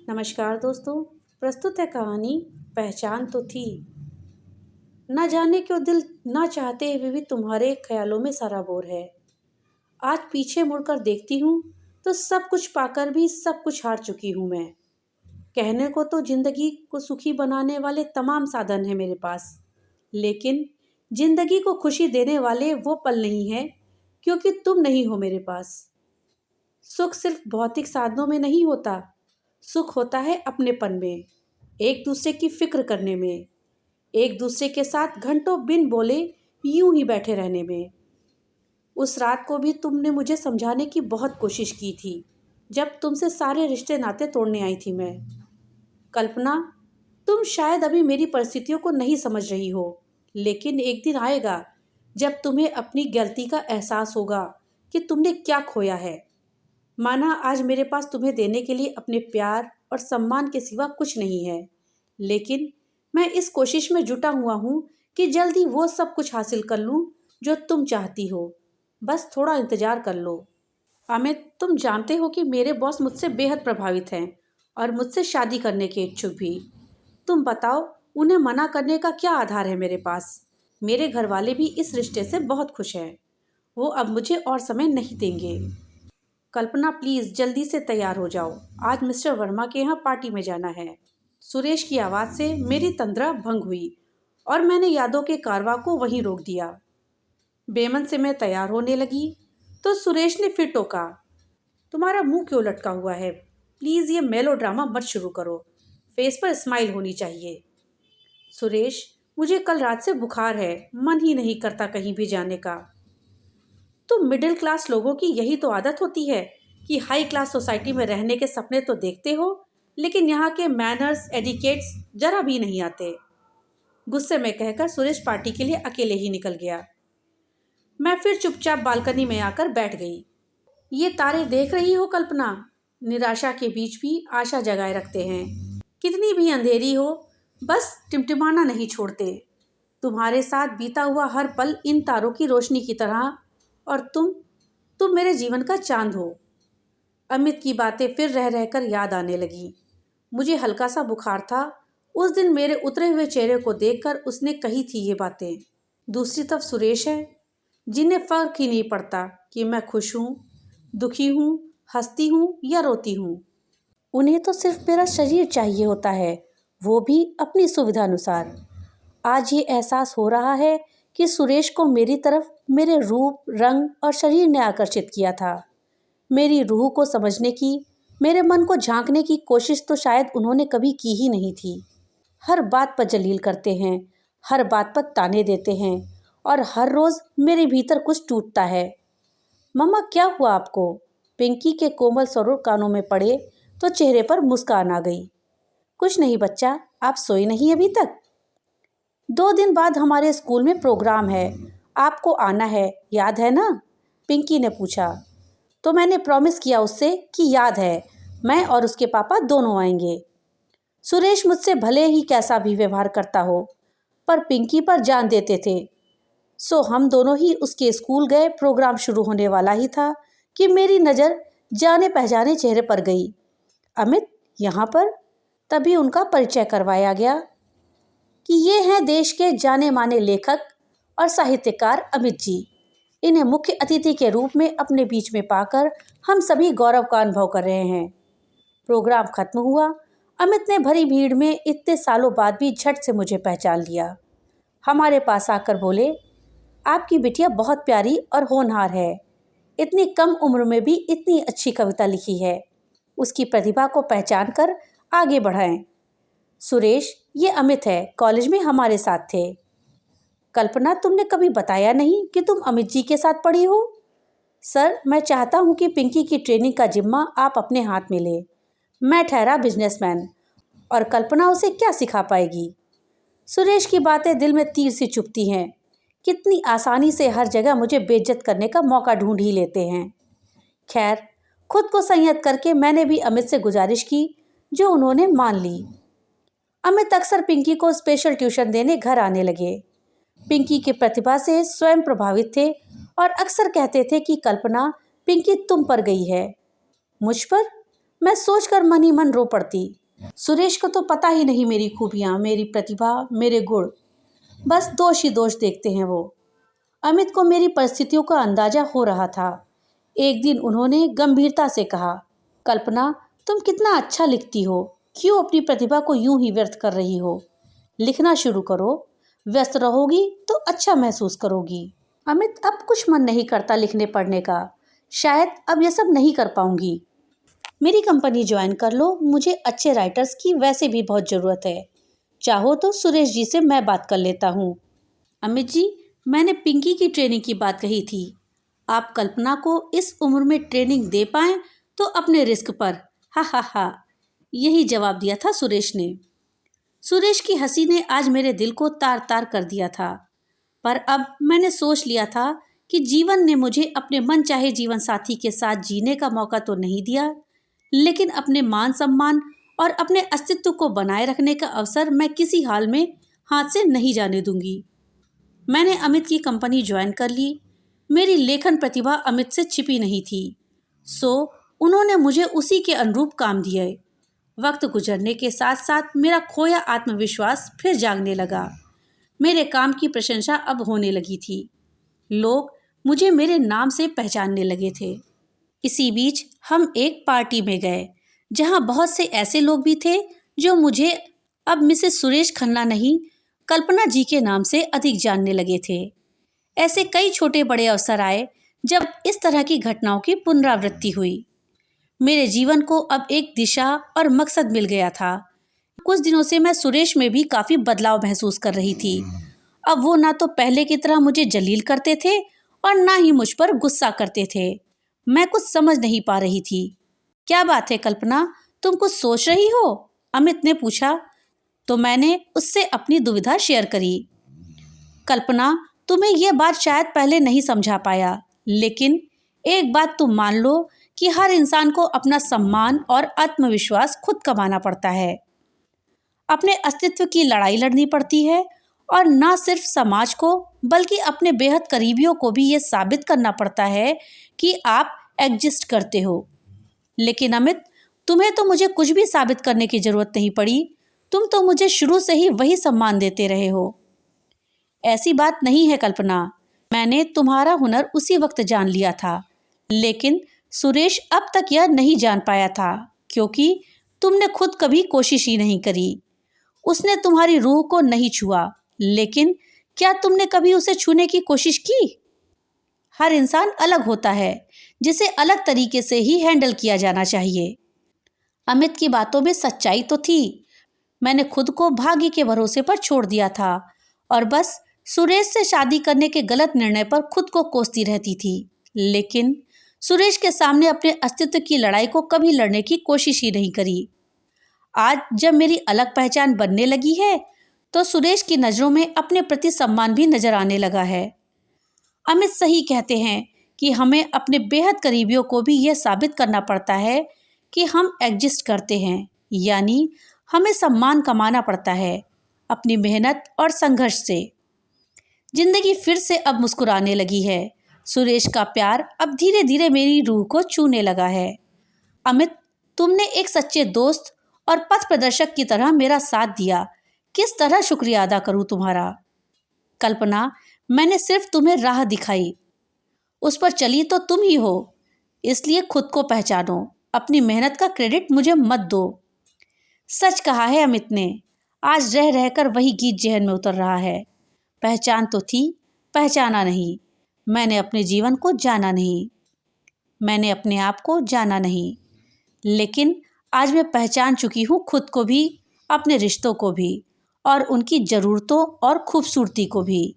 नमस्कार दोस्तों। प्रस्तुत है कहानी पहचान तो थी। न जाने क्यों दिल ना चाहते हुए भी तुम्हारे ख्यालों में सराबोर है। आज पीछे मुड़कर देखती हूँ तो सब कुछ पाकर भी सब कुछ हार चुकी हूँ मैं। कहने को तो जिंदगी को सुखी बनाने वाले तमाम साधन हैं मेरे पास, लेकिन जिंदगी को खुशी देने वाले वो पल नहीं है, क्योंकि तुम नहीं हो मेरे पास। सुख सिर्फ भौतिक साधनों में नहीं होता, सुख होता है अपनेपन में, एक दूसरे की फिक्र करने में, एक दूसरे के साथ घंटों बिन बोले यूं ही बैठे रहने में। उस रात को भी तुमने मुझे समझाने की बहुत कोशिश की थी, जब तुमसे सारे रिश्ते नाते तोड़ने आई थी मैं। कल्पना, तुम शायद अभी मेरी परिस्थितियों को नहीं समझ रही हो, लेकिन एक दिन आएगा जब तुम्हें अपनी गलती का एहसास होगा कि तुमने क्या खोया है। माना आज मेरे पास तुम्हें देने के लिए अपने प्यार और सम्मान के सिवा कुछ नहीं है, लेकिन मैं इस कोशिश में जुटा हुआ हूँ कि जल्दी वो सब कुछ हासिल कर लूँ जो तुम चाहती हो। बस थोड़ा इंतजार कर लो। अमित, तुम जानते हो कि मेरे बॉस मुझसे बेहद प्रभावित हैं और मुझसे शादी करने के इच्छुक भी। तुम बताओ, उन्हें मना करने का क्या आधार है मेरे पास? मेरे घर वाले भी इस रिश्ते से बहुत खुश हैं। वो अब मुझे और समय नहीं देंगे। कल्पना, प्लीज़ जल्दी से तैयार हो जाओ, आज मिस्टर वर्मा के यहाँ पार्टी में जाना है। सुरेश की आवाज़ से मेरी तंद्रा भंग हुई और मैंने यादों के कारवां को वहीं रोक दिया। बेमन से मैं तैयार होने लगी तो सुरेश ने फिर टोका, तुम्हारा मुंह क्यों लटका हुआ है? प्लीज़ ये मेलोड्रामा मत शुरू करो, फेस पर स्माइल होनी चाहिए। सुरेश, मुझे कल रात से बुखार है, मन ही नहीं करता कहीं भी जाने का। तो मिडिल क्लास लोगों की यही तो आदत होती है कि हाई क्लास सोसाइटी में रहने के सपने तो देखते हो, लेकिन यहाँ के मैनर्स एडिकेट्स जरा भी नहीं आते। गुस्से में कहकर सुरेश पार्टी के लिए अकेले ही निकल गया। मैं फिर चुपचाप बालकनी में आकर बैठ गई। ये तारे देख रही हो कल्पना, निराशा के बीच भी आशा जगाए रखते हैं। कितनी भी अंधेरी हो, बस टिमटिमाना नहीं छोड़ते। तुम्हारे साथ बीता हुआ हर पल इन तारों की रोशनी की तरह, और तुम मेरे जीवन का चांद हो। अमित की बातें फिर रह रहकर याद आने लगी। मुझे हल्का सा बुखार था। उस दिन मेरे उतरे हुए चेहरे को देखकर उसने कही थी ये बातें। दूसरी तरफ सुरेश है, जिन्हें फर्क ही नहीं पड़ता कि मैं खुश हूँ, दुखी हूँ, हंसती हूँ या रोती हूँ। उन्हें तो सिर्फ मेरा शरीर चाहिए होता है, वो भी अपनी सुविधा अनुसार। आज ये एहसास हो रहा है कि सुरेश को मेरी तरफ मेरे रूप, रंग और शरीर ने आकर्षित किया था। मेरी रूह को समझने की, मेरे मन को झांकने की कोशिश तो शायद उन्होंने कभी की ही नहीं थी। हर बात पर जलील करते हैं, हर बात पर ताने देते हैं, और हर रोज़ मेरे भीतर कुछ टूटता है। मम्मा, क्या हुआ आपको? पिंकी के कोमल स्वरों कानों में पड़े तो चेहरे पर मुस्कान आ गई। कुछ नहीं बच्चा, आप सोई नहीं अभी तक? 2 दिन बाद हमारे स्कूल में प्रोग्राम है, आपको आना है, याद है ना? पिंकी ने पूछा। तो मैंने प्रॉमिस किया उससे कि याद है, मैं और उसके पापा दोनों आएंगे। सुरेश मुझसे भले ही कैसा भी व्यवहार करता हो, पर पिंकी पर जान देते थे। सो हम दोनों ही उसके स्कूल गए। प्रोग्राम शुरू होने वाला ही था कि मेरी नज़र जाने पहचाने चेहरे पर गई। अमित यहाँ पर? तभी उनका परिचय करवाया गया कि ये हैं देश के जाने माने लेखक और साहित्यकार अमित जी। इन्हें मुख्य अतिथि के रूप में अपने बीच में पाकर हम सभी गौरव का अनुभव कर रहे हैं। प्रोग्राम खत्म हुआ। अमित ने भरी भीड़ में इतने सालों बाद भी झट से मुझे पहचान लिया। हमारे पास आकर बोले, आपकी बिटिया बहुत प्यारी और होनहार है, इतनी कम उम्र में भी इतनी अच्छी कविता लिखी है, उसकी प्रतिभा को पहचान कर आगे बढ़ाएं। सुरेश, ये अमित है, कॉलेज में हमारे साथ थे। कल्पना, तुमने कभी बताया नहीं कि तुम अमित जी के साथ पढ़ी हो? सर, मैं चाहता हूँ कि पिंकी की ट्रेनिंग का जिम्मा आप अपने हाथ में ले। मैं ठहरा बिजनेसमैन, और कल्पना उसे क्या सिखा पाएगी? सुरेश की बातें दिल में तीर सी चुभती हैं। कितनी आसानी से हर जगह मुझे बेइज्जत करने का मौका ढूंढ ही लेते हैं। खैर, खुद को संयत करके मैंने भी अमित से गुजारिश की, जो उन्होंने मान ली। अमित अक्सर पिंकी को स्पेशल ट्यूशन देने घर आने लगे। पिंकी की प्रतिभा से स्वयं प्रभावित थे और अक्सर कहते थे कि कल्पना, पिंकी तुम पर गई है। मुझ पर? मैं सोचकर मन ही मन रो पड़ती। सुरेश को तो पता ही नहीं मेरी खूबियाँ, मेरी प्रतिभा, मेरे गुण। बस दोष ही दोष देखते हैं वो। अमित को मेरी परिस्थितियों का अंदाजा हो रहा था। एक दिन उन्होंने गंभीरता से कहा, कल्पना, तुम कितना अच्छा लिखती हो, क्यों अपनी प्रतिभा को यूं ही व्यर्थ कर रही हो? लिखना शुरू करो, व्यस्त रहोगी तो अच्छा महसूस करोगी। अमित, अब कुछ मन नहीं करता लिखने पढ़ने का, शायद अब यह सब नहीं कर पाऊंगी। मेरी कंपनी ज्वाइन कर लो, मुझे अच्छे राइटर्स की वैसे भी बहुत ज़रूरत है। चाहो तो सुरेश जी से मैं बात कर लेता हूँ। अमित जी, मैंने पिंकी की ट्रेनिंग की बात कही थी। आप कल्पना को इस उम्र में ट्रेनिंग दे पाएं तो अपने रिस्क पर। हा हा हा, यही जवाब दिया था सुरेश ने। सुरेश की हंसी ने आज मेरे दिल को तार तार कर दिया था। पर अब मैंने सोच लिया था कि जीवन ने मुझे अपने मनचाहे जीवन साथी के साथ जीने का मौका तो नहीं दिया, लेकिन अपने मान सम्मान और अपने अस्तित्व को बनाए रखने का अवसर मैं किसी हाल में हाथ से नहीं जाने दूंगी। मैंने अमित की कंपनी ज्वाइन कर ली। मेरी लेखन प्रतिभा अमित से छिपी नहीं थी, सो उन्होंने मुझे उसी के अनुरूप काम दिए। वक्त गुजरने के साथ साथ मेरा खोया आत्मविश्वास फिर जागने लगा। मेरे काम की प्रशंसा अब होने लगी थी। लोग मुझे मेरे नाम से पहचानने लगे थे। इसी बीच हम एक पार्टी में गए, जहां बहुत से ऐसे लोग भी थे जो मुझे अब मिसेस सुरेश खन्ना नहीं, कल्पना जी के नाम से अधिक जानने लगे थे। ऐसे कई छोटे बड़े अवसर आए जब इस तरह की घटनाओं की पुनरावृत्ति हुई। मेरे जीवन को अब एक दिशा और मकसद मिल गया था। कुछ दिनों से मैं सुरेश में भी काफ़ी बदलाव महसूस कर रही थी। अब वो ना तो पहले की तरह मुझे जलील करते थे और ना ही मुझ पर गुस्सा करते थे। मैं कुछ समझ नहीं पा रही थी। क्या बात है कल्पना, तुम कुछ सोच रही हो? अमित ने पूछा तो मैंने उससे अपनी दुविधा शेयर करी। कल्पना, तुम्हें यह बात शायद पहले नहीं समझा पाया, लेकिन एक बात तुम मान लो कि हर इंसान को अपना सम्मान और आत्मविश्वास खुद कमाना पड़ता है। अपने अस्तित्व की लड़ाई लड़नी पड़ती है और ना सिर्फ समाज को बल्कि अपने बेहद करीबियों को भी ये साबित करना पड़ता है कि आप एग्जिस्ट करते हो। लेकिन अमित, तुम्हें तो मुझे कुछ भी साबित करने की ज़रूरत नहीं पड़ी। तुम तो मुझे शुरू से ही वही सम्मान देते रहे हो। ऐसी बात नहीं है कल्पना, मैंने तुम्हारा हुनर उसी वक्त जान लिया था, लेकिन सुरेश अब तक यह नहीं जान पाया था क्योंकि तुमने खुद कभी कोशिश ही नहीं करी। उसने तुम्हारी रूह को नहीं छुआ, लेकिन क्या तुमने कभी उसे छूने की कोशिश की? हर इंसान अलग होता है, जिसे अलग तरीके से ही हैंडल किया जाना चाहिए। अमित की बातों में सच्चाई तो थी। मैंने खुद को भाग्य के भरोसे पर छोड़ दिया था और बस सुरेश से शादी करने के गलत निर्णय पर खुद को कोसती रहती थी। लेकिन सुरेश के सामने अपने अस्तित्व की लड़ाई को कभी लड़ने की कोशिश ही नहीं करी। आज जब मेरी अलग पहचान बनने लगी है तो सुरेश की नज़रों में अपने प्रति सम्मान भी नजर आने लगा है। अमित सही कहते हैं कि हमें अपने बेहद करीबियों को भी यह साबित करना पड़ता है कि हम एग्जिस्ट करते हैं, यानी हमें सम्मान कमाना पड़ता है अपनी मेहनत और संघर्ष से। जिंदगी फिर से अब मुस्कुराने लगी है। सुरेश का प्यार अब धीरे धीरे मेरी रूह को छूने लगा है। अमित, तुमने एक सच्चे दोस्त और पथ प्रदर्शक की तरह मेरा साथ दिया। किस तरह शुक्रिया अदा करूं तुम्हारा? कल्पना, मैंने सिर्फ तुम्हें राह दिखाई, उस पर चली तो तुम ही हो, इसलिए खुद को पहचानो। अपनी मेहनत का क्रेडिट मुझे मत दो। सच कहा है अमित ने। आज रह रहकर वही गीत जहन में उतर रहा है। पहचान तो थी, पहचाना नहीं। मैंने अपने जीवन को जाना नहीं, मैंने अपने आप को जाना नहीं। लेकिन आज मैं पहचान चुकी हूँ खुद को भी, अपने रिश्तों को भी और उनकी ज़रूरतों और खूबसूरती को भी।